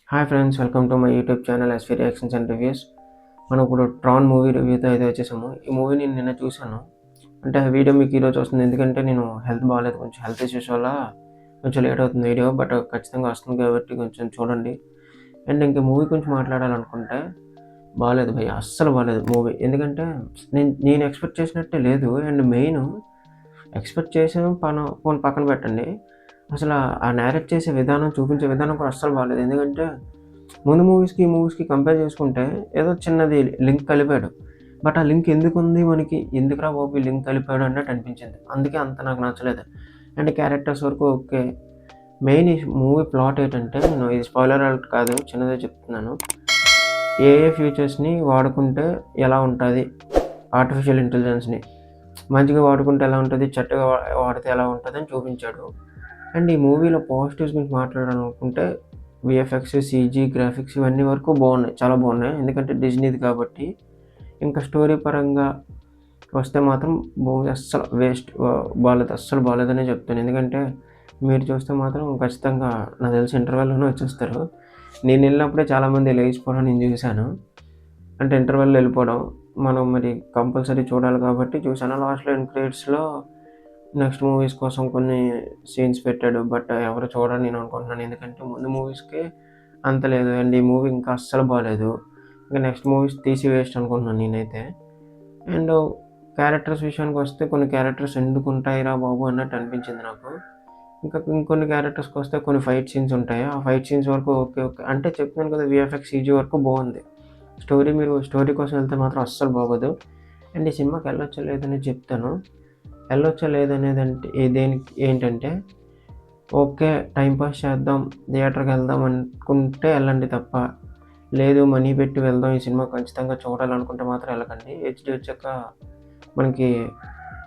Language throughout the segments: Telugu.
Hi friends, welcome to my YouTube channel SV reactions and reviews. మనం ఇప్పుడు ట్రాన్ మూవీ రివ్యూతో అయితే వచ్చేసాము. ఈ మూవీ నేను నిన్న చూశాను. అంటే ఆ వీడియో మీకు ఈరోజు వస్తుంది, ఎందుకంటే నేను హెల్త్ బాగాలేదు, కొంచెం హెల్త్ ఇష్యూస్ వల్ల కొంచెం లేట్ అవుతుంది వీడియో. బట్ ఖచ్చితంగా వస్తుంది కాబట్టి కొంచెం చూడండి. అండ్ ఇంక మూవీ గురించి మాట్లాడాలనుకుంటే బాగాలేదు భయ్య, అస్సలు బాగాలేదు మూవీ. ఎందుకంటే నేను ఎక్స్పెక్ట్ చేసినట్టే లేదు. అండ్ మెయిన్ ఎక్స్పెక్ట్ చేసాను పోనీ పక్కన పెట్టండి, అసలు ఆ నేరేట్ చేసే విధానం, చూపించే విధానం కూడా అస్సలు బాగాలేదు. ఎందుకంటే ముందు మూవీస్‌కి, ఈ మూవీస్‌కి కంపేర్ చేసుకుంటే ఏదో చిన్నది లింక్ కలిపాడు. బట్ ఆ లింక్ ఎందుకుంది మనకి? ఎందుకురా బాబు ఈ లింక్ కలిపాడు అన్నట్టు అనిపించింది. అందుకే అంత నాకు నచ్చలేదు. అండ్ క్యారెక్టర్స్ వరకు ఓకే. మెయిన్ ఈ మూవీ ప్లాట్ ఏంటంటే, నేను ఇది స్పాయిలర్ అలర్ట్ కాదు, చిన్నదే చెప్తున్నాను. ఏఐ ఫీచర్స్‌ని వాడుకుంటే ఎలా ఉంటది? ఆర్టిఫిషియల్ ఇంటెలిజెన్స్‌ని మంచిగా వాడుకుంటే ఎలా ఉంటది? చెడ్డగా వాడితే ఎలా ఉంటదని చూపించాడు. అండ్ ఈ మూవీలో పాజిటివ్స్ గురించి మాట్లాడాలనుకుంటే వీఎఫ్ఎక్స్, సీజీ, గ్రాఫిక్స్ ఇవన్నీ వరకు బాగున్నాయి, చాలా బాగున్నాయి. ఎందుకంటే డిజ్నీది కాబట్టి. ఇంకా స్టోరీ పరంగా వస్తే మాత్రం మూవీ అస్సలు వేస్ట్, బాలేదు, అస్సలు బాలేదనే చెప్తాను. ఎందుకంటే మీరు చూస్తే మాత్రం ఖచ్చితంగా నాకు తెలిసి ఇంటర్వెల్‌లోనే వచ్చేస్తారు. నేను వెళ్ళినప్పుడే చాలామంది లేచిపోవడం నేను చూశాను. అంటే ఇంటర్వెల్‌లో వెళ్ళిపోవడం. మనం మరి కంపల్సరీ చూడాలి కాబట్టి చూశాను. లాస్ట్‌లో ఎండ్ క్రెడిట్స్‌లో నెక్స్ట్ మూవీస్ కోసం కొన్ని సీన్స్ పెట్టాడు. బట్ ఎవరు చూడరని నేను అనుకుంటున్నాను. ఎందుకంటే ముందు మూవీస్‌కి అంత లేదు. అండ్ ఈ మూవీ ఇంకా అస్సలు బాలేదు. ఇంకా నెక్స్ట్ మూవీస్ తీసి వేస్ట్ అనుకుంటున్నాను నేనైతే. అండ్ క్యారెక్టర్స్ విషయానికొస్తే కొన్ని క్యారెక్టర్స్ ఎందుకుంటాయిరా బాబు అన్నట్టు అనిపించింది నాకు. ఇంకా ఇంకొన్ని క్యారెక్టర్స్‌కొస్తే కొన్ని ఫైట్ సీన్స్ ఉంటాయి. ఆ ఫైట్ సీన్స్ వరకు ఓకే. ఓకే. అంటే చెప్తున్నాను కదా, వీఎఫ్ఎక్స్, సీజీ వరకు బాగుంది. మీరు స్టోరీ కోసం వెళ్తే మాత్రం అస్సలు బాగోదు. అండ్ ఈ సినిమాకి వెళ్ళొచ్చా లేదనేది చెప్తాను. వెళ్ళొచ్చా లేదనేదంటే దేనికి ఏంటంటే, ఓకే టైమ్ పాస్ చేద్దాం, థియేటర్‌కి వెళ్దాం అనుకుంటే వెళ్ళండి తప్ప, లేదు మనీ పెట్టి వెళ్దాం, ఈ సినిమా ఖచ్చితంగా చూడాలనుకుంటే మాత్రం వెళ్ళకండి. హెచ్‌డీ వచ్చాక మనకి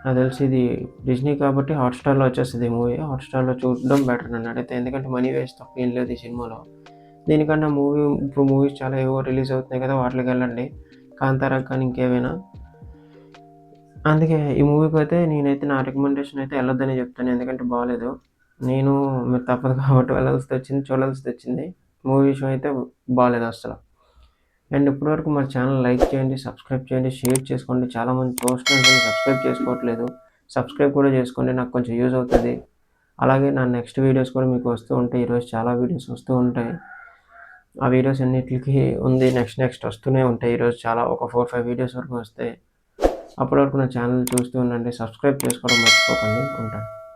నాకు తెలిసి ఇది డిజ్నీ కాబట్టి హాట్‌స్టార్‌లో వచ్చేస్తది ఈ మూవీ. హాట్‌స్టార్‌లో చూడడం బెటర్ నన్నడిగితే. ఎందుకంటే మనీ వేస్ట్ తప్ప ఏం లేదు ఈ సినిమాలో. దీనికన్నా ఇప్పుడు మూవీస్ చాలా ఏవో రిలీజ్ అవుతున్నాయి కదా, వాటిలకెళ్ళండి. కాంతారాకి కానీ ఇంకేవైనా. అందుకే ఈ మూవీకైతే నేనైతే నా రికమెండేషన్ అయితే ఎళ్ళొద్దనే చెప్తాను. ఎందుకంటే బాలేదు. మీరు తప్పదు కాబట్టి వెళ్ళాల్సొచ్చింది, చూడాల్సొచ్చింది. మూవీ విషయం అయితే బాలేదు అస్సల. అండ్ ఇప్పటివరకు మన ఛానల్ లైక్ చేయండి, సబ్స్క్రైబ్ చేయండి, షేర్ చేసుకోండి. చాలామంది చూస్తున్నారు కానీ సబ్స్క్రైబ్ చేసుకోవట్లేదు. సబ్స్క్రైబ్ కూడా చేసుకోండి, నాకు కొంచెం యూజ్ అవుతది. అలాగే నా నెక్స్ట్ వీడియోస్ కూడా మీకు వస్తూ ఉంటాయి. ఈరోజు చాలా వీడియోస్ వస్తూ ఉంటాయి. ఆ వీడియోస్ అన్నిట్లికి ఉంది నెక్స్ట్ వస్తూనే ఉంటాయి. ఈరోజు చాలా ఒక 4, 5 వీడియోస్ వరకు వస్తాయి. అప్పటి వరకు నా ఛానల్ చూస్తూ ఉండండి. సబ్స్క్రైబ్ చేసుకోవడం మర్చిపోకండి. ఉంటాను.